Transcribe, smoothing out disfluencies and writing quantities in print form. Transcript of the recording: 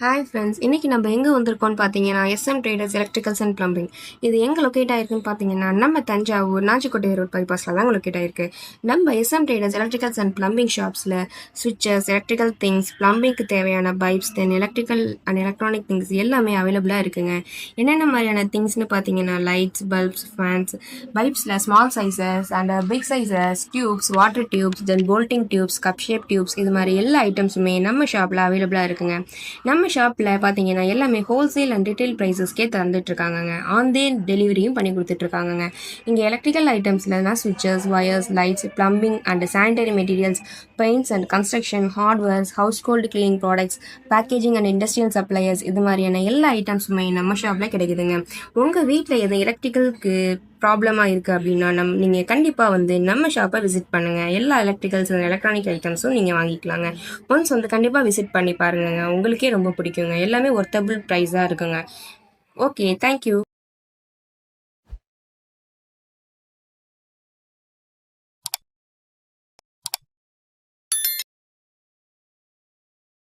Hi friends, இன்னைக்கு நம்ம எங்கே வந்திருக்கோம்னு பார்த்தீங்கன்னா SM traders electricals and plumbing. இது எங்கே லொக்கேட் ஆயிருக்குன்னு பார்த்தீங்கன்னா நம்ம தஞ்சாவூர் நாச்சிக்கோட்டை ரோட் பைபாஸில் தான் லொக்கேட் ஆயிருக்கு. நம்ம SM traders electricals and plumbing ஷாப்ஸில் சுவிட்சஸ், எலக்ட்ரிக்கல் திங்ஸ், ப்ளம்பிங்க்கு தேவையான pipes, then electrical and electronic things எல்லாமே அவைலபிளாக இருக்குங்க. என்னென்ன மாதிரியான திங்ஸ்னு பார்த்தீங்கன்னா லைட்ஸ், பல்ப்ஸ், ஃபேன்ஸ், பைப்ஸில் small sizes and big sizes, tubes, water tubes, then bolting tubes, cup shape tubes, இது மாதிரி எல்லா ஐட்டம்ஸுமே நம்ம ஷாப்பில் அவைலபிளாக இருக்குங்க. நம்ம ஷாப்பில் பார்த்தீங்கன்னா எல்லாமே ஹோல்சேல் அண்ட் ரிட்டெயில் ப்ரைஸஸ்க்கே தந்துட்டுருக்காங்கங்க. ஆன்லைன் டெலிவரியும் பண்ணி கொடுத்துட்ருக்காங்கங்க. இங்கே எலக்ட்ரிக்கல் ஐட்டம்ஸ்லனா சுவிட்சஸ், wires, lights, plumbing and sanitary materials, paints and construction, hardwares, household cleaning products, packaging and industrial suppliers, இது மாதிரியான எல்லா ஐட்டம்ஸுமே நம்ம ஷாப்பில் கிடைக்குதுங்க. உங்கள் வீட்டில் எது எலக்ட்ரிக்கலுக்கு ப்ராப்ளமாக இருக்குது அப்படின்னா நீங்கள் கண்டிப்பாக நம்ம ஷாப்பை விசிட் பண்ணுங்கள். எல்லா எலக்ட்ரிக்கல்ஸ் அண்ட் எலக்ட்ரானிக் ஐட்டம்ஸும் நீங்கள் வாங்கிக்கலாங்க. ஒன்ஸ் கண்டிப்பாக விசிட் பண்ணி பாருங்க, உங்களுக்கே ரொம்ப பிடிக்குங்க. எல்லாமே ஒர்த்தபிள் ப்ரைஸாக இருக்குங்க. Okay, thank you.